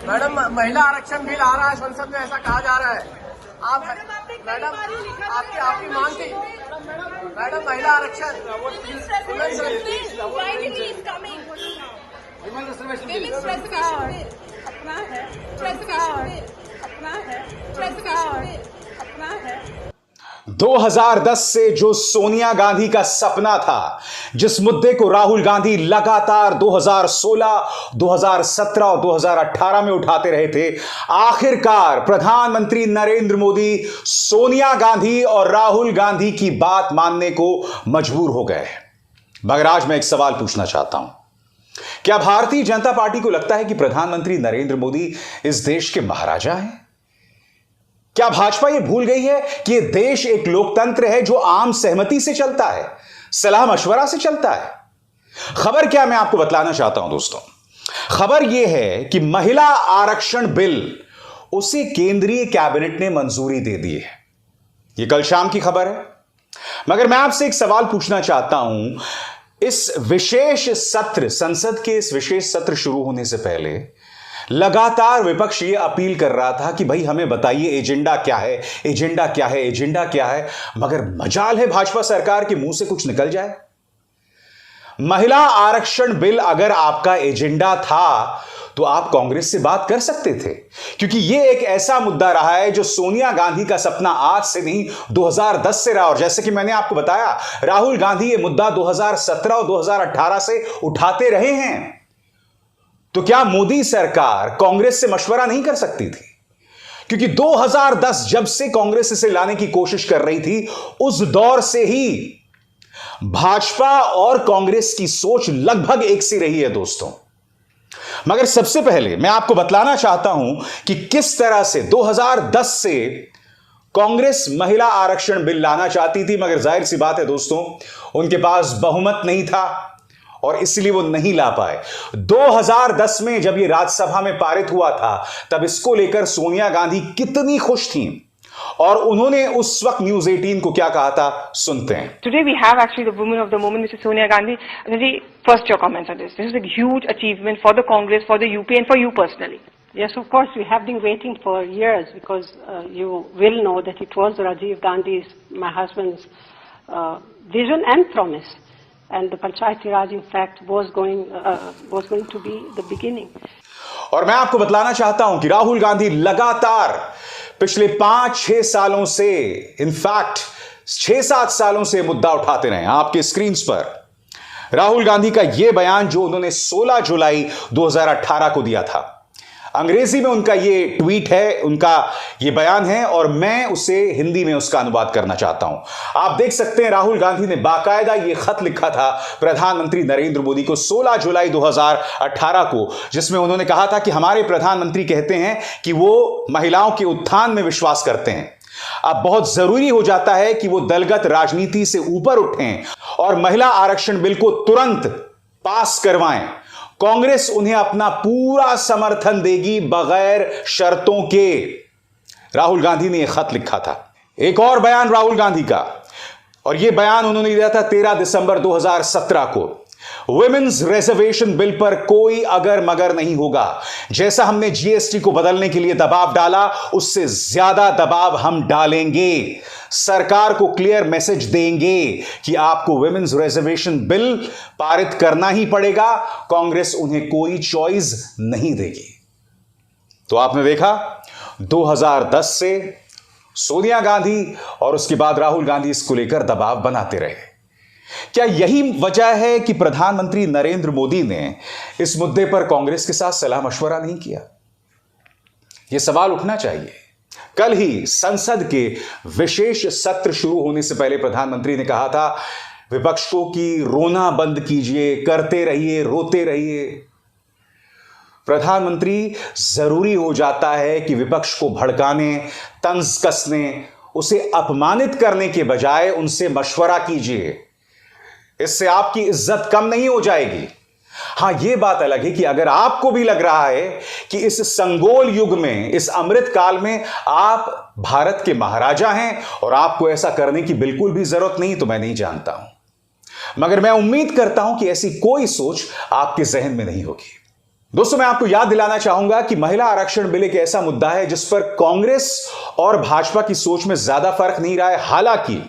Madam, महिला आरक्षण bill आ रहा है संसद में, ऐसा कहा जा रहा है। आप मैडम, आपकी मांग थी मैडम, महिला आरक्षण अपना है। 2010 से जो सोनिया गांधी का सपना था, जिस मुद्दे को राहुल गांधी लगातार 2016, 2017 और 2018 में उठाते रहे थे, आखिरकार प्रधानमंत्री नरेंद्र मोदी सोनिया गांधी और राहुल गांधी की बात मानने को मजबूर हो गए। मगर आज मैं एक सवाल पूछना चाहता हूं, क्या भारतीय जनता पार्टी को लगता है कि प्रधानमंत्री नरेंद्र मोदी इस देश के महाराजा हैं? क्या भाजपा ये भूल गई है कि यह देश एक लोकतंत्र है जो आम सहमति से चलता है, सलाह मशवरा से चलता है? खबर क्या मैं आपको बतलाना चाहता हूं दोस्तों। खबर यह है कि महिला आरक्षण बिल उसे केंद्रीय कैबिनेट ने मंजूरी दे दी है। यह कल शाम की खबर है। मगर मैं आपसे एक सवाल पूछना चाहता हूं, इस विशेष सत्र, संसद के इस विशेष सत्र शुरू होने से पहले लगातार विपक्ष ये अपील कर रहा था कि भाई हमें बताइए एजेंडा क्या है, एजेंडा क्या है, एजेंडा क्या है। मगर मजाल है भाजपा सरकार के मुंह से कुछ निकल जाए। महिला आरक्षण बिल अगर आपका एजेंडा था तो आप कांग्रेस से बात कर सकते थे, क्योंकि यह एक ऐसा मुद्दा रहा है जो सोनिया गांधी का सपना आज से नहीं 2010 से रहा। और जैसे कि मैंने आपको बताया, राहुल गांधी यह मुद्दा 2017 और 2018 से उठाते रहे हैं। तो क्या मोदी सरकार कांग्रेस से मशवरा नहीं कर सकती थी? क्योंकि 2010 जब से कांग्रेस इसे लाने की कोशिश कर रही थी, उस दौर से ही भाजपा और कांग्रेस की सोच लगभग एक सी रही है दोस्तों। मगर सबसे पहले मैं आपको बतलाना चाहता हूं कि किस तरह से 2010 से कांग्रेस महिला आरक्षण बिल लाना चाहती थी, मगर जाहिर सी बात है दोस्तों, उनके पास बहुमत नहीं था और इसलिए वो नहीं ला पाए। 2010 में जब ये राज्यसभा में पारित हुआ था, तब इसको लेकर सोनिया गांधी कितनी खुश थीं और उन्होंने उस वक्त न्यूज 18 को क्या कहा था, सुनते हैं। Today we have actually the woman of the moment, Mrs. Sonia Gandhi. Gandhi, first your comments on this. This is a huge achievement for the Congress, for the UP, and for you personally. Yes, of course, we have been waiting for years because you will know that it was Rajiv Gandhi's, my husband's, vision and promise. And the Panchayati Raj, in fact, was going to be the beginning. और मैं आपको बतलाना चाहता हूं कि राहुल गांधी लगातार पिछले 5-6 सालों से, इनफैक्ट 6-7 सालों से मुद्दा उठाते रहे। आपके स्क्रीन पर राहुल गांधी का यह बयान जो उन्होंने 16 जुलाई 2018 को दिया था, अंग्रेजी में उनका ये ट्वीट है, उनका ये बयान है, और मैं उसे हिंदी में उसका अनुवाद करना चाहता हूं। आप देख सकते हैं राहुल गांधी ने बाकायदा ये खत लिखा था प्रधानमंत्री नरेंद्र मोदी को 16 जुलाई 2018 को, जिसमें उन्होंने कहा था कि हमारे प्रधानमंत्री कहते हैं कि वो महिलाओं के उत्थान में विश्वास करते हैं। अब बहुत जरूरी हो जाता है कि वो दलगत राजनीति से ऊपर उठें और महिला आरक्षण बिल को तुरंत पास करवाएं। कांग्रेस उन्हें अपना पूरा समर्थन देगी बगैर शर्तों के। राहुल गांधी ने यह खत लिखा था। एक और बयान राहुल गांधी का, और यह बयान उन्होंने दिया था 13 दिसंबर 2017 को। वुमेन्स रिजर्वेशन बिल पर कोई अगर मगर नहीं होगा। जैसा हमने जीएसटी को बदलने के लिए दबाव डाला, उससे ज्यादा दबाव हम डालेंगे। सरकार को क्लियर मैसेज देंगे कि आपको वुमेन्स रिजर्वेशन बिल पारित करना ही पड़ेगा, कांग्रेस उन्हें कोई चॉइस नहीं देगी। तो आपने देखा 2010 से सोनिया गांधी और उसके बाद राहुल गांधी इसको लेकर दबाव बनाते रहे। क्या यही वजह है कि प्रधानमंत्री नरेंद्र मोदी ने इस मुद्दे पर कांग्रेस के साथ सलाह मशवरा नहीं किया? यह सवाल उठना चाहिए। कल ही संसद के विशेष सत्र शुरू होने से पहले प्रधानमंत्री ने कहा था विपक्ष को कि रोना बंद कीजिए, करते रहिए, रोते रहिए। प्रधानमंत्री, जरूरी हो जाता है कि विपक्ष को भड़काने, तंज कसने, उसे अपमानित करने के बजाय उनसे मशवरा कीजिए। इससे आपकी इज्जत कम नहीं हो जाएगी। हां, यह बात अलग है कि अगर आपको भी लग रहा है कि इस संगोल युग में, इस अमृत काल में आप भारत के महाराजा हैं और आपको ऐसा करने की बिल्कुल भी जरूरत नहीं, तो मैं नहीं जानता हूं। मगर मैं उम्मीद करता हूं कि ऐसी कोई सोच आपके जहन में नहीं होगी। दोस्तों, मैं आपको याद दिलाना चाहूंगा कि महिला आरक्षण बिल एक ऐसा मुद्दा है जिस पर कांग्रेस और भाजपा की सोच में ज्यादा फर्क नहीं रहा है। हालांकि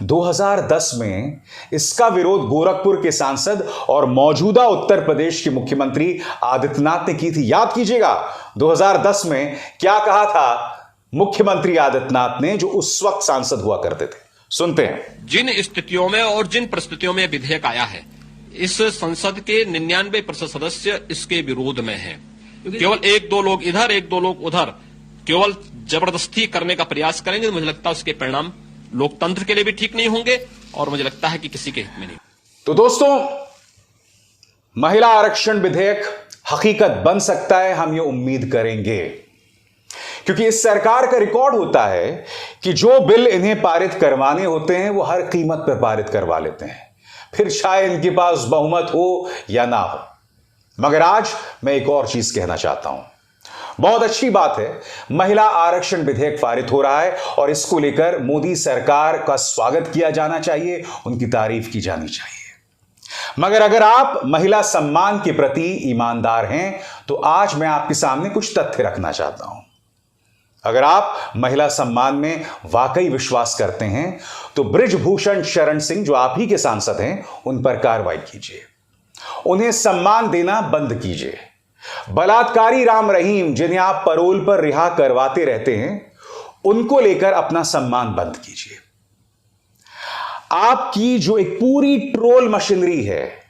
2010 में इसका विरोध गोरखपुर के सांसद और मौजूदा उत्तर प्रदेश के मुख्यमंत्री आदित्यनाथ ने की थी। याद कीजिएगा 2010 में क्या कहा था मुख्यमंत्री आदित्यनाथ ने, जो उस वक्त सांसद हुआ करते थे। सुनते हैं। जिन स्थितियों में और जिन परिस्थितियों में विधेयक आया है, इस संसद के 99% सदस्य इसके विरोध में हैं। केवल एक दो लोग इधर, एक दो लोग उधर केवल जबरदस्ती करने का प्रयास करेंगे तो मुझे लगता है उसके परिणाम लोकतंत्र के लिए भी ठीक नहीं होंगे और मुझे लगता है कि किसी के हित में नहीं। तो दोस्तों, महिला आरक्षण विधेयक हकीकत बन सकता है, हम ये उम्मीद करेंगे, क्योंकि इस सरकार का रिकॉर्ड होता है कि जो बिल इन्हें पारित करवाने होते हैं वो हर कीमत पर पारित करवा लेते हैं, फिर चाहे इनके पास बहुमत हो या ना हो। मगर आज मैं एक और चीज कहना चाहता हूं। बहुत अच्छी बात है, महिला आरक्षण विधेयक पारित हो रहा है और इसको लेकर मोदी सरकार का स्वागत किया जाना चाहिए, उनकी तारीफ की जानी चाहिए। मगर अगर आप महिला सम्मान के प्रति ईमानदार हैं तो आज मैं आपके सामने कुछ तथ्य रखना चाहता हूं। अगर आप महिला सम्मान में वाकई विश्वास करते हैं तो बृजभूषण शरण सिंह, जो आप ही के सांसद हैं, उन पर कार्रवाई कीजिए, उन्हें सम्मान देना बंद कीजिए। बलात्कारी राम रहीम, जिन्हें आप पैरोल पर रिहा करवाते रहते हैं, उनको लेकर अपना सम्मान बंद कीजिए। आपकी जो एक पूरी ट्रोल मशीनरी है,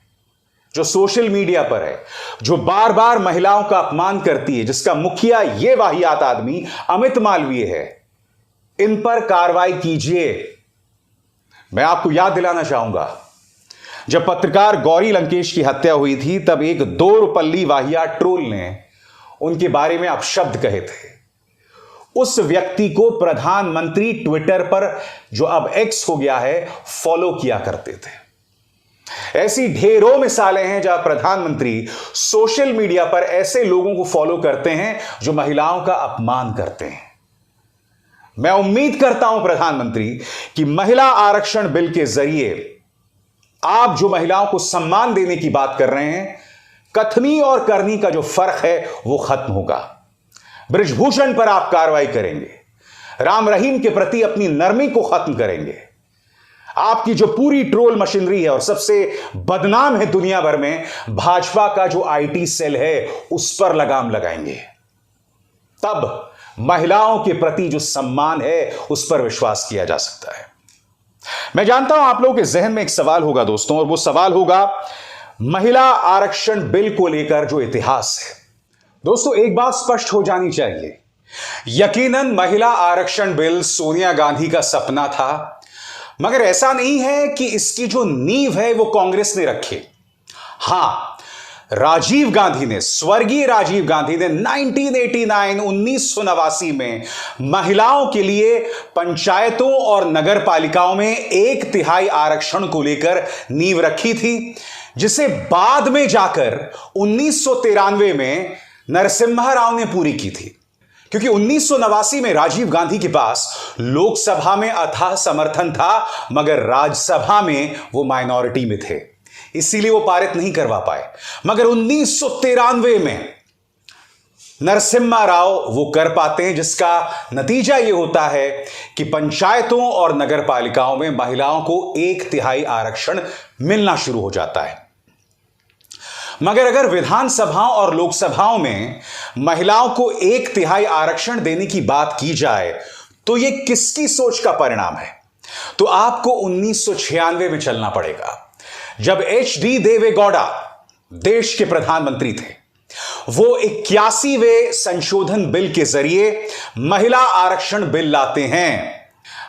जो सोशल मीडिया पर है, जो बार बार महिलाओं का अपमान करती है, जिसका मुखिया ये वाहियात आदमी अमित मालवीय है, इन पर कार्रवाई कीजिए। मैं आपको याद दिलाना चाहूंगा, जब पत्रकार गौरी लंकेश की हत्या हुई थी तब एक 2 रुपल्ली वाहियात ट्रोल ने उनके बारे में अपशब्द कहे थे। उस व्यक्ति को प्रधानमंत्री ट्विटर पर, जो अब एक्स हो गया है, फॉलो किया करते थे। ऐसी ढेरों मिसालें हैं जहां प्रधानमंत्री सोशल मीडिया पर ऐसे लोगों को फॉलो करते हैं जो महिलाओं का अपमान करते हैं। मैं उम्मीद करता हूं प्रधानमंत्री कि महिला आरक्षण बिल के जरिए आप जो महिलाओं को सम्मान देने की बात कर रहे हैं, कथनी और करनी का जो फर्क है वो खत्म होगा। बृजभूषण पर आप कार्रवाई करेंगे, राम रहीम के प्रति अपनी नरमी को खत्म करेंगे। आपकी जो पूरी ट्रोल मशीनरी है और सबसे बदनाम है दुनिया भर में, भाजपा का जो आईटी सेल है, उस पर लगाम लगाएंगे। तब महिलाओं के प्रति जो सम्मान है उस पर विश्वास किया जा सकता है। मैं जानता हूं आप लोगों के जहन में एक सवाल होगा दोस्तों, और वो सवाल होगा महिला आरक्षण बिल को लेकर जो इतिहास है। दोस्तों, एक बात स्पष्ट हो जानी चाहिए, यकीनन महिला आरक्षण बिल सोनिया गांधी का सपना था, मगर ऐसा नहीं है कि इसकी जो नींव है वो कांग्रेस ने रखी। हां, राजीव गांधी ने, स्वर्गीय राजीव गांधी ने 1989 में महिलाओं के लिए पंचायतों और नगर पालिकाओं में 1/3 आरक्षण को लेकर नींव रखी थी, जिसे बाद में जाकर 1993 में नरसिम्हा राव ने पूरी की थी। क्योंकि 1989 में राजीव गांधी के पास लोकसभा में अथाह समर्थन था, मगर राज्यसभा में वो माइनॉरिटी में थे, इसीलिए वो पारित नहीं करवा पाए। मगर 1993 में नरसिम्हा राव वो कर पाते हैं, जिसका नतीजा ये होता है कि पंचायतों और नगर पालिकाओं में महिलाओं को 1/3 आरक्षण मिलना शुरू हो जाता है। मगर अगर विधानसभाओं और लोकसभाओं में महिलाओं को 1/3 आरक्षण देने की बात की जाए तो यह किसकी सोच का परिणाम है? तो आपको 1996 में चलना पड़ेगा, जब HD देवेगौड़ा देश के प्रधानमंत्री थे। वो 81वें संशोधन बिल के जरिए महिला आरक्षण बिल लाते हैं।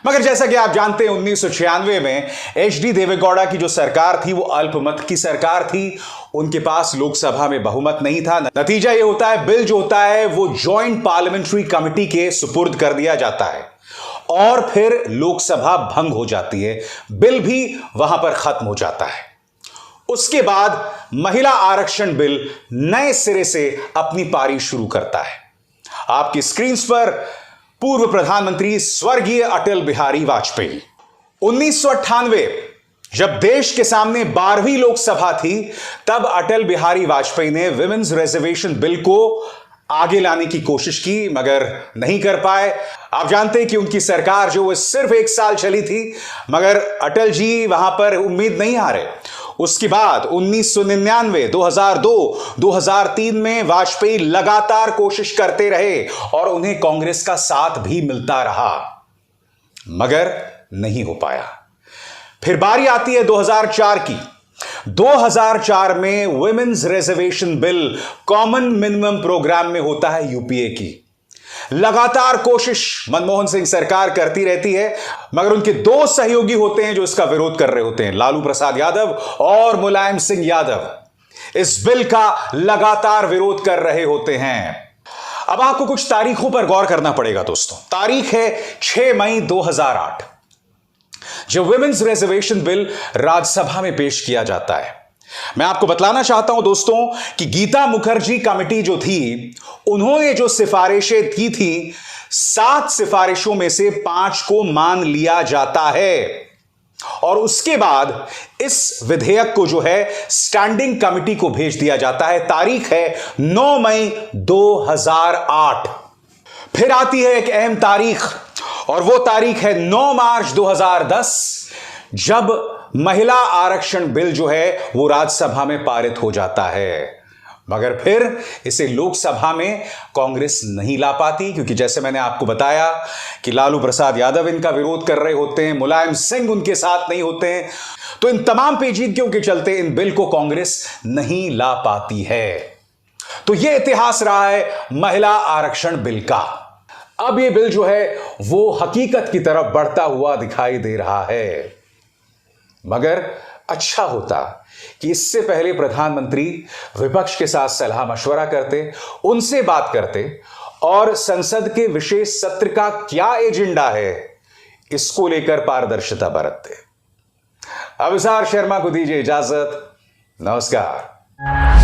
मगर जैसा कि आप जानते हैं 1996 में HD देवेगौड़ा की जो सरकार थी वो अल्पमत की सरकार थी, उनके पास लोकसभा में बहुमत नहीं था। नतीजा ये होता है, बिल जो होता है वो जॉइंट पार्लियामेंट्री कमेटी के सुपुर्द कर दिया जाता है और फिर लोकसभा भंग हो जाती है, बिल भी वहां पर खत्म हो जाता है। उसके बाद महिला आरक्षण बिल नए सिरे से अपनी पारी शुरू करता है। आपकी स्क्रीन पर पूर्व प्रधानमंत्री स्वर्गीय अटल बिहारी वाजपेयी 1998 जब देश के सामने 12वीं लोकसभा थी, तब अटल बिहारी वाजपेयी ने विमेन्स रिजर्वेशन बिल को आगे लाने की कोशिश की, मगर नहीं कर पाए। आप जानते हैं कि उनकी सरकार जो सिर्फ 1 साल चली थी, मगर अटल जी वहां पर उम्मीद नहीं हारे। उसके बाद 1999, 2002, 2003 में वाजपेयी लगातार कोशिश करते रहे और उन्हें कांग्रेस का साथ भी मिलता रहा, मगर नहीं हो पाया। फिर बारी आती है 2004 की। 2004 में women's reservation bill common minimum programme में होता है यूपीए की। लगातार कोशिश मनमोहन सिंह सरकार करती रहती है, मगर उनके 2 सहयोगी होते हैं जो इसका विरोध कर रहे होते हैं, लालू प्रसाद यादव और मुलायम सिंह यादव इस बिल का लगातार विरोध कर रहे होते हैं। अब आपको कुछ तारीखों पर गौर करना पड़ेगा दोस्तों। तारीख है 6 मई 2008, जब वुमेन्स रिजर्वेशन बिल राज्यसभा में पेश किया जाता है। मैं आपको बतलाना चाहता हूं दोस्तों कि गीता मुखर्जी कमेटी जो थी, उन्होंने जो सिफारिशें की थी, 7 सिफारिशों में से 5 को मान लिया जाता है और उसके बाद इस विधेयक को जो है स्टैंडिंग कमेटी को भेज दिया जाता है। तारीख है 9 मई 2008। फिर आती है एक अहम तारीख, और वो तारीख है 9 मार्च 2010, जब महिला आरक्षण बिल जो है वो राज्यसभा में पारित हो जाता है। मगर फिर इसे लोकसभा में कांग्रेस नहीं ला पाती, क्योंकि जैसे मैंने आपको बताया कि लालू प्रसाद यादव इनका विरोध कर रहे होते हैं, मुलायम सिंह उनके साथ नहीं होते हैं। तो इन तमाम पेचीदगियों के चलते इन बिल को कांग्रेस नहीं ला पाती है। तो यह इतिहास रहा है महिला आरक्षण बिल का। अब यह बिल जो है वो हकीकत की तरफ बढ़ता हुआ दिखाई दे रहा है, मगर अच्छा होता कि इससे पहले प्रधानमंत्री विपक्ष के साथ सलाह मशवरा करते, उनसे बात करते और संसद के विशेष सत्र का क्या एजेंडा है इसको लेकर पारदर्शिता बरतते। अभिसार शर्मा को दीजिए इजाजत। नमस्कार।